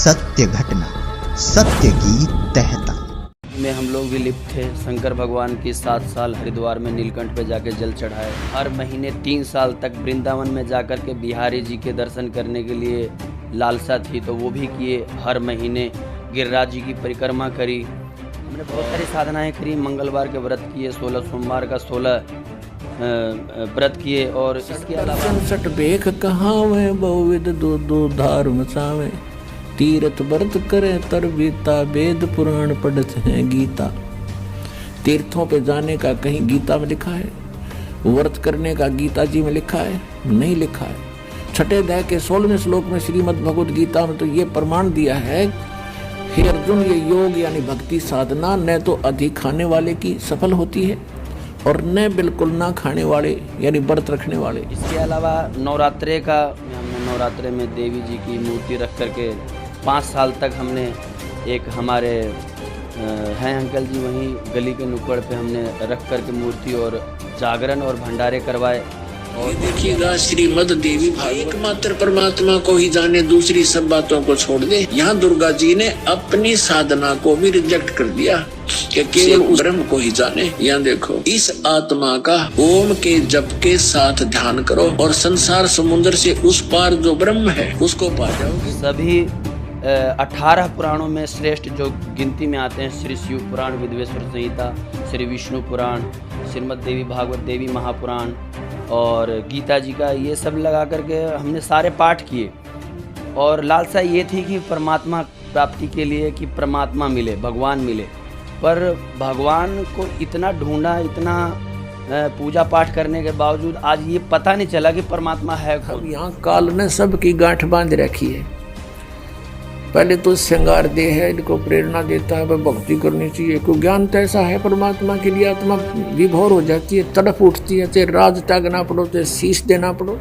सत्य घटना, सत्य की तहता में हम लोग भी लिप्त थे। शंकर भगवान की 7 साल हरिद्वार में नीलकंठ पे जाके जल चढ़ाए। हर महीने 3 साल तक वृंदावन में जाकर के बिहारी जी के दर्शन करने के लिए लालसा थी, तो वो भी किए। हर महीने गिरिराज जी की परिक्रमा करी। हमने बहुत सारी साधनाएं करी। मंगलवार के व्रत किए, 16 सोमवार का 16 व्रत किए। और इसके अलावा सट बेख कहावे बहुविध दो धार मचावे, तीर्थ व्रत करे तर बीता, वेद पुराण पढ़त है गीता। तीर्थों पे जाने का कहीं गीता में लिखा है? व्रत करने का गीता जी में लिखा है? नहीं लिखा है। छठे अध्याय के 16वें श्लोक में श्रीमद् भगवद गीता में तो ये प्रमाण दिया है, हे अर्जुन, ये योग यानी भक्ति साधना न तो अधिक खाने वाले की सफल होती है और न बिल्कुल ना खाने वाले यानी व्रत रखने वाले। इसके अलावा नवरात्रे का, हमने नवरात्रे में देवी जी की मूर्ति रख करके 5 साल तक हमने एक हमारे हैं अंकल जी वहीं गली के नुक्कड़ पे हमने रख करके मूर्ति और जागरण और भंडारे करवाए। और देखिएगा श्रीमद् देवी भागवत, एकमात्र परमात्मा को ही जाने, दूसरी सब बातों को छोड़ दे। यहाँ दुर्गा जी ने अपनी साधना को भी रिजेक्ट कर दिया कि केवल उस ब्रह्म को ही जाने। यहाँ देखो, इस आत्मा का ओम के जप के साथ ध्यान करो और संसार समुद्र से उस पार जो ब्रह्म है उसको पा जाओगे। सभी 18 पुराणों में श्रेष्ठ जो गिनती में आते हैं, श्री शिव पुराण, विद्वेश्वर संहिता, श्री विष्णु पुराण, श्रीमद् देवी भागवत, देवी महापुराण और गीता जी का, ये सब लगा करके हमने सारे पाठ किए। और लालसा ये थी कि परमात्मा प्राप्ति के लिए कि परमात्मा मिले, भगवान मिले। पर भगवान को इतना ढूंढा, इतना पूजा पाठ करने के बावजूद आज ये पता नहीं चला कि परमात्मा है कौन। अब यहाँ काल ने सबकी गांठ बांध रखी है। पहले तो श्रृंगार देह है, इनको प्रेरणा देता है, वह भक्ति करनी चाहिए। क्यों? ज्ञान तो ऐसा है परमात्मा के लिए, आत्मा विभोर हो जाती है, तड़प उठती है, चाहे राज त्यागना पड़ो, चाहे शीश देना पड़ो,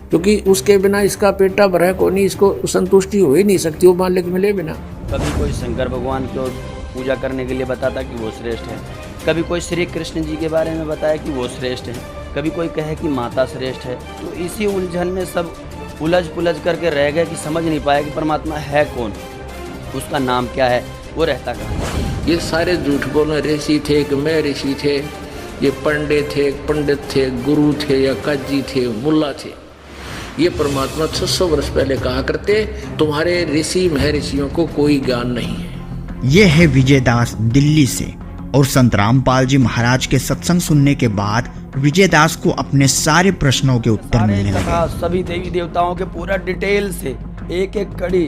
क्योंकि उसके बिना इसका पेटा भरा को नहीं, इसको संतुष्टि हो ही नहीं सकती वो मालिक मिले बिना। कभी कोई शंकर भगवान को पूजा करने के लिए बताता कि वो श्रेष्ठ है, कभी कोई श्री कृष्ण जी के बारे में बताया कि वो श्रेष्ठ है, कभी कोई कहे कि माता श्रेष्ठ है। तो इसी उलझन में सब उलझ पुलझ करके रह गए कि समझ नहीं पाया कि परमात्मा है कौन, उसका नाम क्या है, वो रहता कहाँ। ये सारे झूठ बोले ऋषि थे कि मैं ऋषि थे, ये पंडित थे, गुरु थे या काजी थे, मुल्ला थे। ये परमात्मा 600 वर्ष पहले कहा करते, तुम्हारे ऋषि महर्षियों को कोई ज्ञान नहीं है। ये है विजयदास दिल्ली से। और संत रामपाल जी महाराज के सत्संग सुनने के बाद विजयदास को अपने सारे प्रश्नों के उत्तर मिलने लगे। सभी देवी देवताओं के पूरा डिटेल से एक एक कड़ी,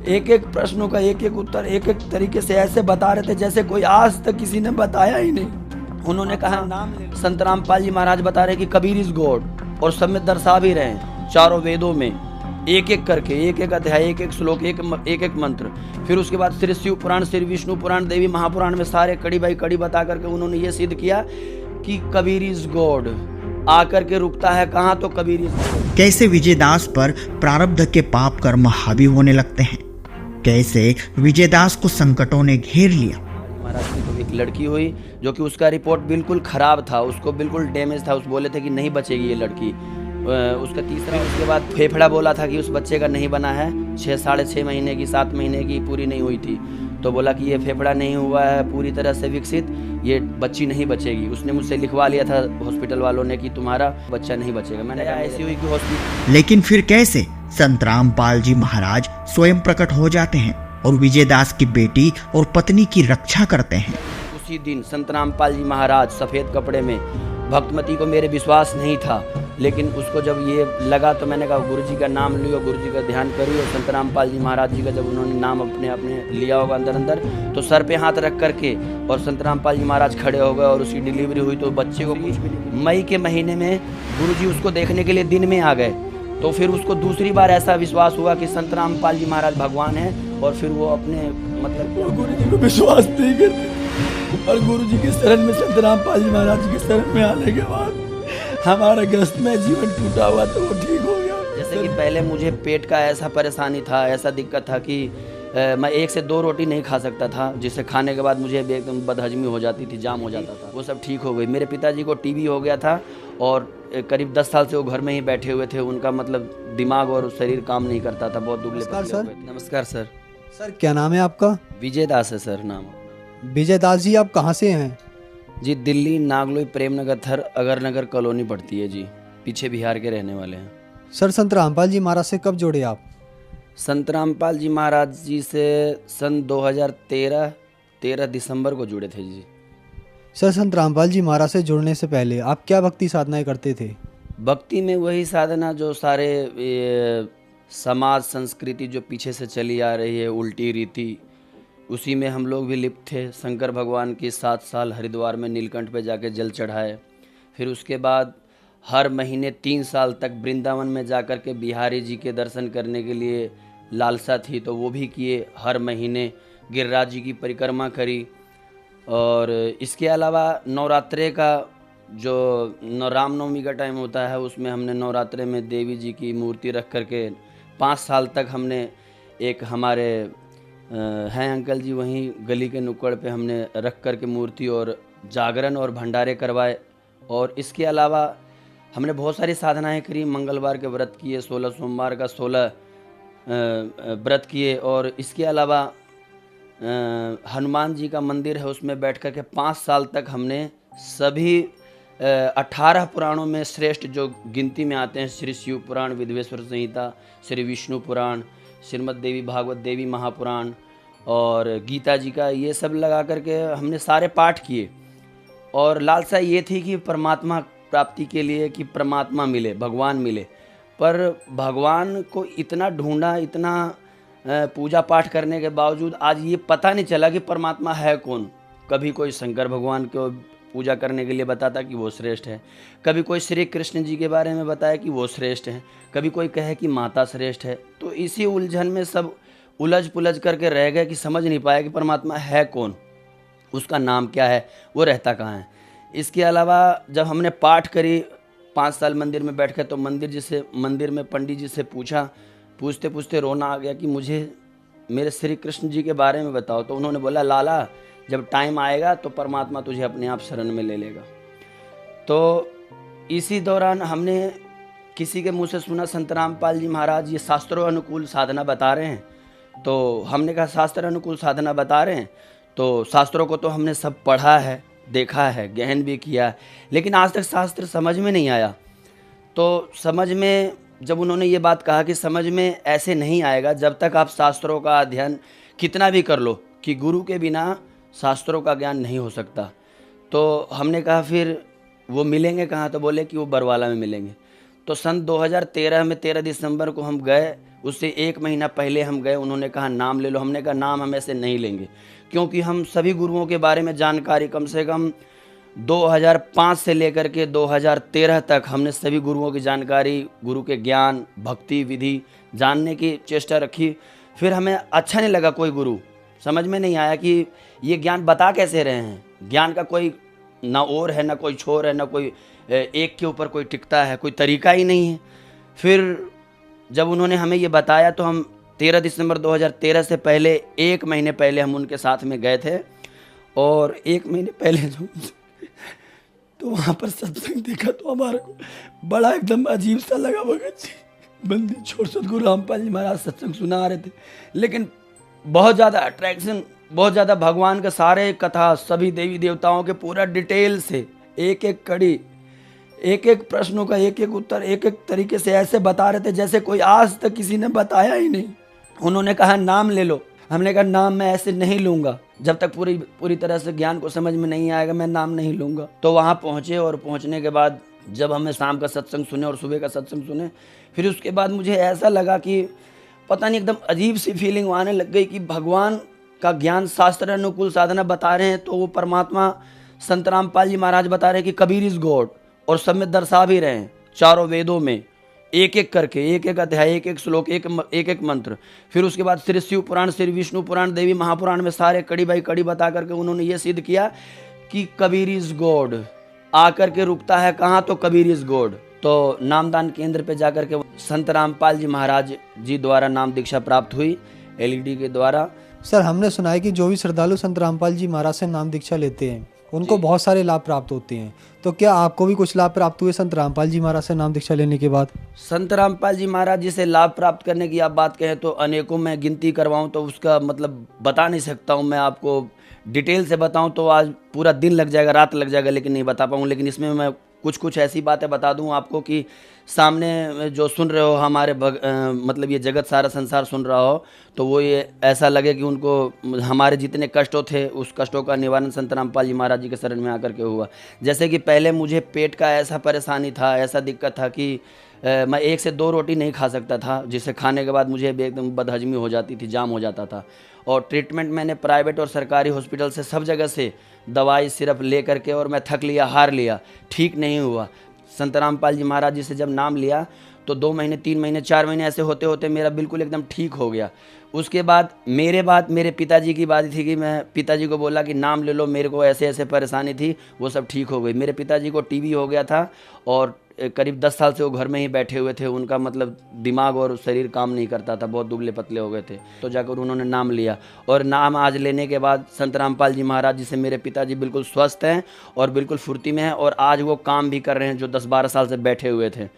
एक एक प्रश्नों का एक एक उत्तर एक एक तरीके से ऐसे बता रहे थे जैसे कोई आज तक किसी ने बताया ही नहीं। उन्होंने कहा, संत रामपाल जी महाराज बता रहे कि कबीर इज गॉड, और सब में दर्शा भी रहे हैं चारों वेदों में एक एक करके, एक एक अध्याय, एक एक श्लोक, एक एक मंत्र। फिर उसके बाद श्री शिव पुराण, श्री विष्णु पुराण, देवी महापुराण में सारे कड़ी बाई कड़ी बता करके उन्होंने ये सिद्ध किया कि कबीर इज गॉड। आकर के रुकता है कहाँ? तो कबीर इज गॉड। कैसे विजयदास पर प्रारब्ध के पाप कर्म हावी होने लगते हैं, कैसे विजयदास को संकटों ने घेर लिया। महाराज की तो एक लड़की हुई जो कि उसका रिपोर्ट बिल्कुल खराब था, उसको बिल्कुल डैमेज था, उस बोले थे कि नहीं बचेगी ये लड़की। उसका तीसरा, उसके बाद फेफड़ा बोला था कि उस बच्चे का नहीं बना है, 6-6.5 महीने की, 7 महीने की पूरी नहीं हुई थी, तो बोला कि ये फेफड़ा नहीं हुआ है पूरी तरह से विकसित, ये बच्ची नहीं बचेगी। उसने मुझसे लिखवा लिया था हॉस्पिटल वालों ने कि तुम्हारा बच्चा नहीं बचेगा। मैंने कहा ऐसी हुई कि हॉस्पिटल। लेकिन फिर कैसे संत रामपाल जी महाराज स्वयं प्रकट हो जाते हैं और विजयदास की बेटी और पत्नी की रक्षा करते हैं। उसी दिन संत रामपाल जी महाराज सफ़ेद कपड़े में, भक्तमती को मेरे विश्वास नहीं था, लेकिन उसको जब ये लगा तो मैंने कहा गुरु जी का नाम लियो, गुरु जी का ध्यान करिए। संत रामपाल जी महाराज जी का जब उन्होंने नाम अपने लिया होगा अंदर तो सर पे हाथ रख करके और संत रामपाल जी महाराज खड़े हो गए और उसकी डिलीवरी हुई। तो बच्चे को कुछ भी नहीं, मई के महीने में गुरु जी उसको देखने के लिए दिन में आ गए। तो फिर उसको दूसरी बार ऐसा विश्वास हुआ कि संत रामपाल जी महाराज भगवान है, और फिर वो अपने मतलब गुरु जी को विश्वास नहीं करते। और गुरु जी के शरण में, संत रामपाल जी महाराज के शरण में आने के बाद हमारा ग्रस्त में जीवन टूटा हुआ तो वो ठीक हो गया। जैसे कि पहले मुझे पेट का ऐसा परेशानी था, ऐसा दिक्कत था कि मैं 1 से 2 रोटी नहीं खा सकता था, जिसे खाने के बाद मुझे एकदम बदहजमी हो जाती थी, जाम हो जाता था। वो सब ठीक हो गई। मेरे पिताजी को टीबी हो गया था और करीब 10 साल से वो घर में ही बैठे हुए थे। उनका मतलब दिमाग और शरीर काम नहीं करता था, बहुत दुबले नमस्कार पतले हो सर। गए थे। नमस्कार सर। सर क्या नाम है आपका? विजय दास है सर नाम। विजय दास जी, आप कहाँ से हैं? जी दिल्ली नागलोई प्रेमनगर थर अगरनगर कॉलोनी पड़ती है जी, पीछे बिहार के रहने वाले हैं। सर संत रामपाल जी महाराज से कब जुड़े आप? संत रामपाल जी महाराज जी से सन 2013 दिसंबर को जुड़े थे जी। सर संत रामपाल जी महाराज से जुड़ने से पहले आप क्या भक्ति साधनाएं करते थे? भक्ति में वही साधना जो सारे समाज संस्कृति जो पीछे से चली आ रही है, उल्टी रीति, उसी में हम लोग भी लिप्त थे। शंकर भगवान की 7 साल हरिद्वार में नीलकंठ पे जाके जल चढ़ाए। फिर उसके बाद हर महीने 3 साल तक वृंदावन में जाकर के बिहारी जी के दर्शन करने के लिए लालसा थी, तो वो भी किए। हर महीने गिरिराज जी की परिक्रमा करी। और इसके अलावा नवरात्रे का जो रामनवमी का टाइम होता है, उसमें हमने नवरात्रे में देवी जी की मूर्ति रख करके 5 साल तक हमने एक हमारे हैं अंकल जी वहीं गली के नुक्कड़ पे हमने रख कर के मूर्ति और जागरण और भंडारे करवाए। और इसके अलावा हमने बहुत सारी साधनाएं करी। मंगलवार के व्रत किए, 16 सोमवार का 16 व्रत किए। और इसके अलावा हनुमान जी का मंदिर है, उसमें बैठ कर के 5 साल तक हमने सभी 18 पुराणों में श्रेष्ठ जो गिनती में आते हैं, श्री शिव पुराण, विधवेश्वर संहिता, श्री विष्णु पुराण, श्रीमद् देवी भागवत देवी महापुराण और गीता जी का, ये सब लगा करके हमने सारे पाठ किए। और लालसा ये थी कि परमात्मा प्राप्ति के लिए कि परमात्मा मिले, भगवान मिले। पर भगवान को इतना ढूंढा, इतना पूजा पाठ करने के बावजूद आज ये पता नहीं चला कि परमात्मा है कौन। कभी कोई शंकर भगवान को पूजा करने के लिए बताता कि वो श्रेष्ठ है, कभी कोई श्री कृष्ण जी के बारे में बताया कि वो श्रेष्ठ हैं, कभी कोई कहे कि माता श्रेष्ठ है। तो इसी उलझन में सब उलझ पुलझ करके रह गए कि समझ नहीं पाया कि परमात्मा है कौन, उसका नाम क्या है, वो रहता कहाँ है। इसके अलावा जब हमने पाठ करी 5 साल मंदिर में बैठ कर, तो मंदिर में पंडित जी से पूछते पूछते रोना आ गया कि मुझे मेरे श्री कृष्ण जी के बारे में बताओ। तो उन्होंने बोला, लाला जब टाइम आएगा तो परमात्मा तुझे अपने आप शरण में ले लेगा। तो इसी दौरान हमने किसी के मुंह से सुना संत रामपाल जी महाराज ये शास्त्रों अनुकूल साधना बता रहे हैं। तो हमने कहा शास्त्र अनुकूल साधना बता रहे हैं, तो शास्त्रों को तो हमने सब पढ़ा है, देखा है, गहन भी किया है, लेकिन आज तक शास्त्र समझ में नहीं आया। तो समझ में जब उन्होंने ये बात कहा कि समझ में ऐसे नहीं आएगा जब तक आप शास्त्रों का अध्ययन कितना भी कर लो, कि गुरु के बिना शास्त्रों का ज्ञान नहीं हो सकता। तो हमने कहा फिर वो मिलेंगे कहाँ? तो बोले कि वो बरवाला में मिलेंगे। तो सन 2013 में 13 दिसंबर को हम गए, उससे 1 महीना पहले हम गए। उन्होंने कहा नाम ले लो। हमने कहा नाम हम ऐसे नहीं लेंगे, क्योंकि हम सभी गुरुओं के बारे में जानकारी कम से कम 2005 से लेकर के 2013 तक हमने सभी गुरुओं की जानकारी, गुरु के ज्ञान, भक्ति विधि जानने की चेष्टा रखी। फिर हमें अच्छा नहीं लगा कोई गुरु, समझ में नहीं आया कि ये ज्ञान बता कैसे रहे हैं। ज्ञान का कोई ना ओर है, ना कोई छोर है, ना कोई एक के ऊपर कोई टिकता है, कोई तरीका ही नहीं है। फिर जब उन्होंने हमें ये बताया तो हम 13 दिसंबर 2013 से पहले 1 महीने पहले हम उनके साथ में गए थे। और 1 महीने पहले जो तो वहाँ पर सत्संग देखा तो हमारे को बड़ा एकदम अजीब सा लगा। भगत जी बंदी छोड़ सतगुरु रामपाल जी महाराज सत्संग सुना रहे थे, लेकिन बहुत ज़्यादा अट्रैक्शन, बहुत ज़्यादा भगवान का सारे कथा, सभी देवी देवताओं के पूरा डिटेल से एक एक कड़ी, एक एक प्रश्नों का एक एक उत्तर एक एक तरीके से ऐसे बता रहे थे जैसे कोई आज तक किसी ने बताया ही नहीं। उन्होंने कहा नाम ले लो। हमने कहा नाम मैं ऐसे नहीं लूँगा, जब तक पूरी तरह से ज्ञान को समझ में नहीं आएगा मैं नाम नहीं लूँगा। तो वहाँ पहुँचे और पहुँचने के बाद जब हमें शाम का सत्संग सुने और सुबह का सत्संग सुने, फिर उसके बाद मुझे ऐसा लगा कि पता नहीं एकदम अजीब सी फीलिंग आने लग गई कि भगवान का ज्ञान शास्त्र अनुकूल साधना बता रहे हैं, तो वो परमात्मा संत रामपाल जी महाराज बता रहे हैं कि कबीर इज गॉड, और सब में दर्शा भी रहे हैं चारों वेदों में एक एक करके, एक एक अध्याय, एक एक श्लोक, एक एक मंत्र। फिर उसके बाद श्री शिव पुराण, श्री विष्णु पुराण, देवी महापुराण में सारे कड़ी बाई कड़ी बता करके उन्होंने ये सिद्ध किया कि कबीर इज गॉड। आकर के रुकता है कहाँ? तो कबीर इज गॉड। तो नामदान केंद्र पे जाकर के संत रामपाल जी महाराज जी द्वारा नाम दीक्षा प्राप्त हुई LED के द्वारा। सर हमने सुना है कि जो भी श्रद्धालु संत रामपाल जी महाराज से नाम दीक्षा लेते हैं उनको बहुत सारे लाभ प्राप्त होते हैं। तो क्या आपको भी कुछ लाभ प्राप्त हुए संत रामपाल जी महाराज से नाम दीक्षा लेने के बाद? संत रामपाल जी महाराज जी से लाभ प्राप्त करने की आप बात कहें तो अनेकों, मैं गिनती करवाऊं तो उसका मतलब बता नहीं सकता हूं। मैं आपको डिटेल से बताऊं तो आज पूरा दिन लग जाएगा, रात लग जाएगा, लेकिन नहीं बता पाऊँ। लेकिन इसमें मैं कुछ ऐसी बातें बता दूं आपको कि सामने जो सुन रहे हो हमारे मतलब ये जगत सारा संसार सुन रहा हो, तो वो ये ऐसा लगे कि उनको हमारे जितने कष्टों थे उस कष्टों का निवारण संत रामपाल जी महाराज जी के शरण में आकर के हुआ। जैसे कि पहले मुझे पेट का ऐसा परेशानी था, ऐसा दिक्कत था कि मैं 1 से 2 रोटी नहीं खा सकता था, जिसे खाने के बाद मुझे एकदम बदहजमी हो जाती थी, जाम हो जाता था। और ट्रीटमेंट मैंने प्राइवेट और सरकारी हॉस्पिटल से सब जगह से दवाई सिर्फ ले करके, और मैं थक लिया, हार लिया, ठीक नहीं हुआ। संत रामपाल जी महाराज जी से जब नाम लिया तो 2 महीने, 3 महीने, 4 महीने ऐसे होते होते मेरा बिल्कुल एकदम ठीक हो गया। उसके बाद मेरे पिताजी की बात थी कि मैं पिताजी को बोला कि नाम ले लो, मेरे को ऐसे ऐसे परेशानी थी, वो सब ठीक हो गई। मेरे पिताजी को टीबी हो गया था और करीब 10 साल से वो घर में ही बैठे हुए थे। उनका मतलब दिमाग और शरीर काम नहीं करता था, बहुत दुबले पतले हो गए थे। तो जाकर उन्होंने नाम लिया, और नाम आज लेने के बाद संत रामपाल जी महाराज जी से मेरे पिताजी बिल्कुल स्वस्थ हैं और बिल्कुल फुर्ती में हैं, और आज वो काम भी कर रहे हैं जो 10-12 साल से बैठे हुए थे।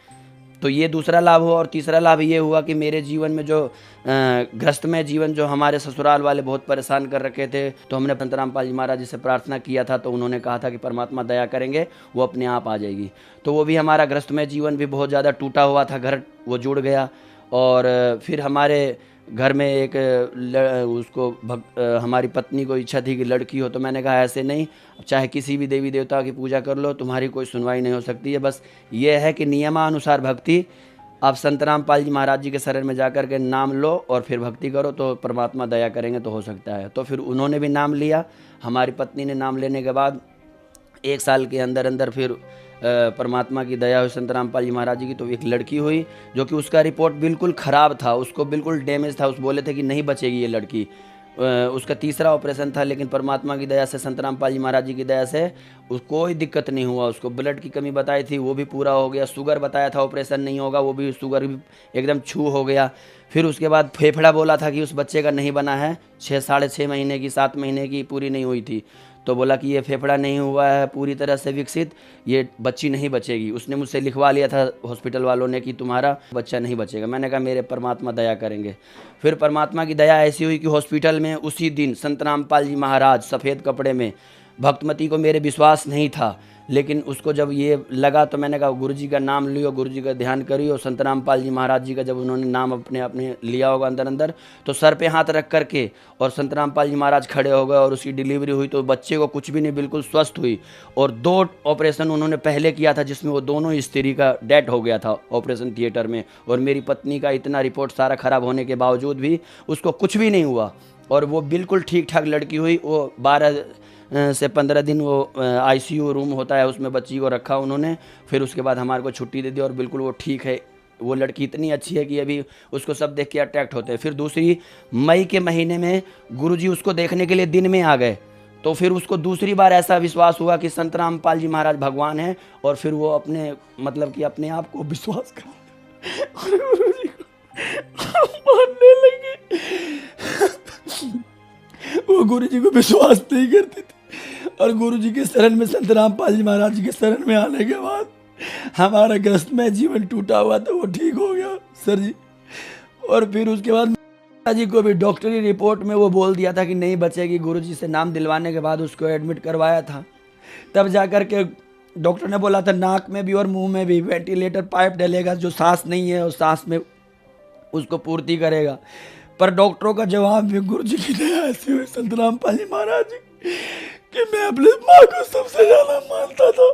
तो ये दूसरा लाभ हुआ। और तीसरा लाभ ये हुआ कि मेरे जीवन में जो ग्रस्तमय जीवन जो हमारे ससुराल वाले बहुत परेशान कर रखे थे, तो हमने संत रामपाल जी महाराज जी से प्रार्थना किया था, तो उन्होंने कहा था कि परमात्मा दया करेंगे, वो अपने आप आ जाएगी। तो वो भी हमारा ग्रस्तमय जीवन भी बहुत ज़्यादा टूटा हुआ था, घर वो जुड़ गया। और फिर हमारे घर में एक हमारी पत्नी को इच्छा थी कि लड़की हो, तो मैंने कहा ऐसे नहीं, चाहे किसी भी देवी देवता की पूजा कर लो, तुम्हारी कोई सुनवाई नहीं हो सकती है। बस ये है कि नियमानुसार भक्ति, आप संत रामपाल जी महाराज जी के शरण में जाकर के नाम लो और फिर भक्ति करो, तो परमात्मा दया करेंगे, तो हो सकता है। तो फिर उन्होंने भी नाम लिया। हमारी पत्नी ने नाम लेने के बाद 1 साल के अंदर अंदर फिर परमात्मा की दया हुई संत रामपाल जी महाराज जी की, तो एक लड़की हुई, जो कि उसका रिपोर्ट बिल्कुल ख़राब था, उसको बिल्कुल डैमेज था। उस बोले थे कि नहीं बचेगी ये लड़की। उसका तीसरा ऑपरेशन था, लेकिन परमात्मा की दया से, संत रामपाल जी महाराज जी की दया से कोई दिक्कत नहीं हुआ। उसको ब्लड की कमी बताई थी, वो भी पूरा हो गया। शुगर बताया था ऑपरेशन नहीं होगा, वो भी शुगर भी एकदम छू हो गया। फिर उसके बाद फेफड़ा बोला था कि उस बच्चे का नहीं बना है, 6-6.5 महीने की, 7 महीने की पूरी नहीं हुई थी, तो बोला कि ये फेफड़ा नहीं हुआ है पूरी तरह से विकसित, ये बच्ची नहीं बचेगी। उसने मुझसे लिखवा लिया था हॉस्पिटल वालों ने कि तुम्हारा बच्चा नहीं बचेगा। मैंने कहा मेरे परमात्मा दया करेंगे। फिर परमात्मा की दया ऐसी हुई कि हॉस्पिटल में उसी दिन संत रामपाल जी महाराज सफ़ेद कपड़े में, भक्तमती को मेरे विश्वास नहीं था, लेकिन उसको जब ये लगा तो मैंने कहा गुरु जी का नाम लियो, गुरु जी का ध्यान करियो। संत रामपाल जी महाराज जी का जब उन्होंने नाम अपने लिया होगा अंदर अंदर, तो सर पे हाथ रख करके और संत रामपाल जी महाराज खड़े हो गए और उसकी डिलीवरी हुई। तो बच्चे को कुछ भी नहीं, बिल्कुल स्वस्थ हुई। और 2 ऑपरेशन उन्होंने पहले किया था, जिसमें वो दोनों स्त्री का डेथ हो गया था ऑपरेशन थिएटर में। और मेरी पत्नी का इतना रिपोर्ट सारा ख़राब होने के बावजूद भी उसको कुछ भी नहीं हुआ, और वो बिल्कुल ठीक ठाक लड़की हुई। वो 12 से 15 दिन वो ICU रूम होता है, उसमें बच्ची को रखा उन्होंने। फिर उसके बाद हमारे को छुट्टी दे दी और बिल्कुल वो ठीक है। वो लड़की इतनी अच्छी है कि अभी उसको सब देख के अट्रैक्ट होते हैं। फिर दूसरी मई के महीने में गुरुजी उसको देखने के लिए दिन में आ गए, तो फिर उसको दूसरी बार ऐसा विश्वास हुआ कि संत रामपाल जी महाराज भगवान हैं, और फिर वो अपने मतलब कि अपने आप को विश्वास कर और गुरुजी को मानने लगी। वो गुरुजी को विश्वास नहीं करती थी, और गुरुजी के शरण में, संत रामपाल जी महाराज जी के शरण में आने के बाद हमारा ग्रस्तमय जीवन टूटा हुआ था, वो ठीक हो गया सर जी। और फिर उसके बाद जी को भी डॉक्टरी रिपोर्ट में वो बोल दिया था कि नहीं बचेगी। गुरुजी से नाम दिलवाने के बाद उसको एडमिट करवाया था, तब जाकर के डॉक्टर ने बोला था नाक में भी और मुंह में भी वेंटिलेटर पाइप डलेगा, जो सांस नहीं है उस सांस में उसको पूर्ति करेगा। पर डॉक्टरों का जवाब भी गुरुजी की दया ऐसी हुई संत रामपाल जी महाराज जी कि मैं अपने माँ को सबसे ज़्यादा मानता था।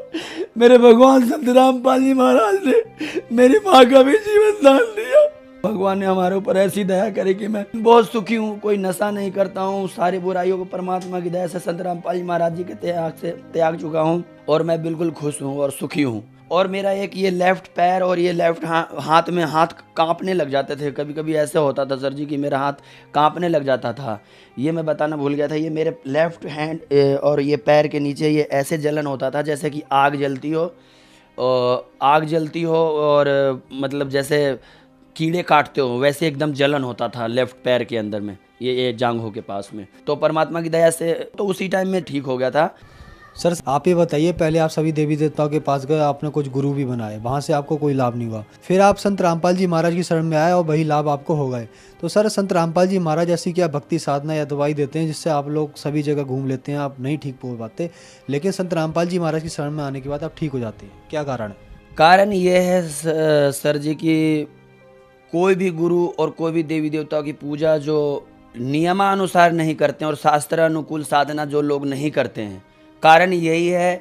मेरे भगवान संत रामपाल जी महाराज ने मेरी माँ का भी जीवन दान दिया। भगवान ने हमारे ऊपर ऐसी दया करी कि मैं बहुत सुखी हूँ, कोई नशा नहीं करता हूँ, सारी बुराइयों को परमात्मा की दया से संत रामपाल जी महाराज जी के त्याग से त्याग चुका हूँ, और मैं बिल्कुल खुश हूँ और सुखी हूँ। और मेरा एक ये लेफ़्ट पैर और ये लेफ़्ट हाथ में हाथ कांपने लग जाते थे। कभी कभी ऐसे होता था सर जी कि मेरा हाथ कांपने लग जाता था। ये मैं बताना भूल गया था, ये मेरे लेफ़्ट हैंड और ये पैर के नीचे ये ऐसे जलन होता था जैसे कि आग जलती हो, और मतलब जैसे कीड़े काटते हो, वैसे एकदम जलन होता था लेफ़्ट पैर के अंदर में, ये जांघों के पास में। तो परमात्मा की दया से तो उसी टाइम में ठीक हो गया था। सर आप ये बताइए, पहले आप सभी देवी देवताओं के पास गए, आपने कुछ गुरु भी बनाए, वहाँ से आपको कोई लाभ नहीं हुआ, फिर आप संत रामपाल जी महाराज की शरण में आए और वही लाभ आपको हो गए। तो सर संत रामपाल जी महाराज ऐसी क्या भक्ति साधना या दवाई देते हैं जिससे आप लोग सभी जगह घूम लेते हैं, आप नहीं ठीक हो पाते, लेकिन संत रामपाल जी महाराज की शरण में आने के बाद आप ठीक हो जाते हैं, क्या कारण है? कारण ये है सर जी कि कोई भी गुरु और कोई भी देवी देवताओं की पूजा जो नियमानुसार नहीं करते हैं और शास्त्र अनुकूल साधना जो लोग नहीं करते हैं, कारण यही है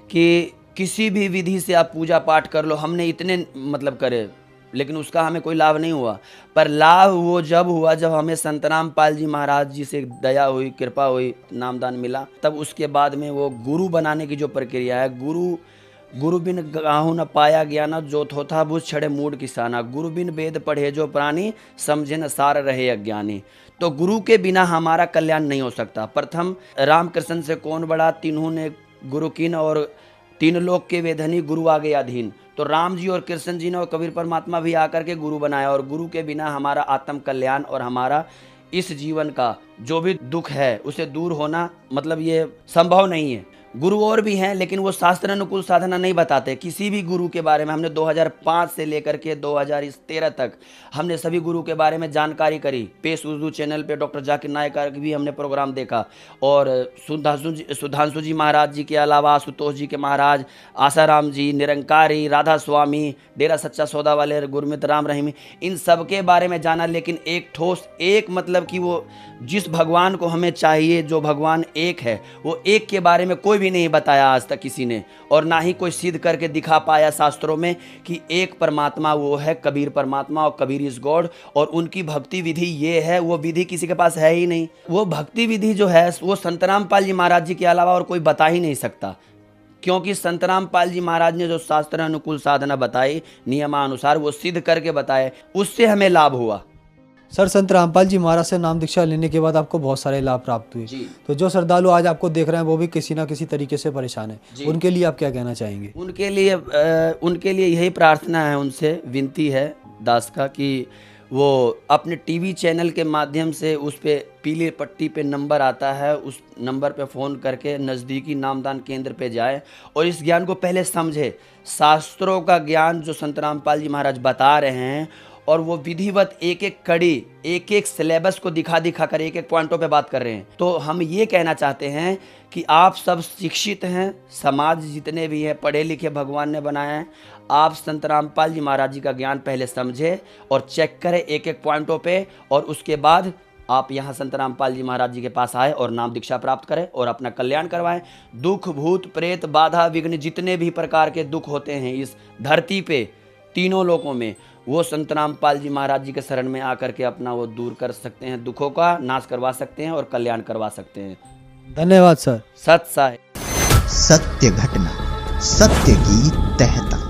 कि किसी भी विधि से आप पूजा पाठ कर लो, हमने इतने मतलब करे लेकिन उसका हमें कोई लाभ नहीं हुआ। पर लाभ वो जब हुआ जब हमें संत रामपाल जी महाराज जी से दया हुई, कृपा हुई, नामदान मिला, तब उसके बाद में वो गुरु बनाने की जो प्रक्रिया है, गुरु बिन गाहु न पाया ज्ञाना, जो थोथा बुझ छड़े मूड किसाना, गुरु बिन वेद पढ़े जो प्राणी, समझे न सार रहे अज्ञानी। तो गुरु के बिना हमारा कल्याण नहीं हो सकता। प्रथम रामकृष्ण से कौन बड़ा, तीनों ने गुरु कीन और तीन लोक के वेधनी, गुरु आगे अधीन। तो राम जी और कृष्ण जी ने और कबीर परमात्मा भी आकर के गुरु बनाया, और गुरु के बिना हमारा आत्म कल्याण और हमारा इस जीवन का जो भी दुख है उसे दूर होना मतलब ये संभव नहीं है। गुरु और भी हैं लेकिन वो शास्त्र अनुकूल साधना नहीं बताते। किसी भी गुरु के बारे में हमने 2005 से लेकर के 2013 तक हमने सभी गुरु के बारे में जानकारी करी। पेश उर्दू चैनल पे डॉक्टर जाकिर नायक का भी हमने प्रोग्राम देखा, और सुधांशु जी महाराज जी के अलावा आशुतोष जी के महाराज, आसाराम जी, निरंकारी, राधा स्वामी, डेरा सच्चा सौदा वाले गुरमीत राम रहीमी, इन सब के बारे में जाना। लेकिन एक ठोस एक मतलब कि वो जिस भगवान को हमें चाहिए, जो भगवान एक है, वो एक के बारे में कोई भी नहीं बताया आज तक किसी ने, और ना ही कोई सिद्ध करके दिखा पाया शास्त्रों में कि एक परमात्मा वो है कबीर परमात्मा, और कबीर इज गॉड। और उनकी भक्ति विधि ये है, वो विधि किसी के पास है ही नहीं। वो भक्ति विधि जो है वो संत रामपाल जी महाराज जी के अलावा और कोई बता ही नहीं सकता, क्योंकि संत रामपाल जी महाराज ने जो शास्त्र अनुकूल साधना बताई, नियमानुसार वो सिद्ध करके बताए, उससे हमें लाभ हुआ। सर संत रामपाल जी महाराज से नाम दीक्षा लेने के बाद आपको बहुत सारे लाभ प्राप्त हुए, तो जो श्रद्धालु आज आपको देख रहे हैं वो भी किसी ना किसी तरीके से परेशान है, उनके लिए आप क्या कहना चाहेंगे? उनके लिए यही प्रार्थना है, उनसे विनती है दास का कि वो अपने टीवी चैनल के माध्यम से उस पे पीली पट्टी पे नंबर आता है, उस नंबर पे फ़ोन करके नज़दीकी नामदान केंद्र पे जाए और इस ज्ञान को पहले समझे। शास्त्रों का ज्ञान जो संत रामपाल जी महाराज बता रहे हैं, और वो विधिवत एक एक कड़ी, एक एक सिलेबस को दिखा कर एक एक पॉइंटों पे बात कर रहे हैं। तो हम ये कहना चाहते हैं कि आप सब शिक्षित हैं, समाज जितने भी हैं पढ़े लिखे भगवान ने बनाए हैं, आप संत रामपाल जी महाराज जी का ज्ञान पहले समझे और चेक करें एक एक पॉइंटों पे, और उसके बाद आप यहाँ संत रामपाल जी महाराज जी के पास आए और नाम दीक्षा प्राप्त करें और अपना कल्याण करवाएं। दुख भूत प्रेत बाधा विघ्न जितने भी प्रकार के दुख होते हैं इस धरती पे तीनों लोकों में, वो संत रामपाल जी महाराज जी के शरण में आकर के अपना वो दूर कर सकते हैं, दुखों का नाश करवा सकते हैं और कल्याण करवा सकते हैं। धन्यवाद सर। सत्य सत्य घटना, सत्य की तहता।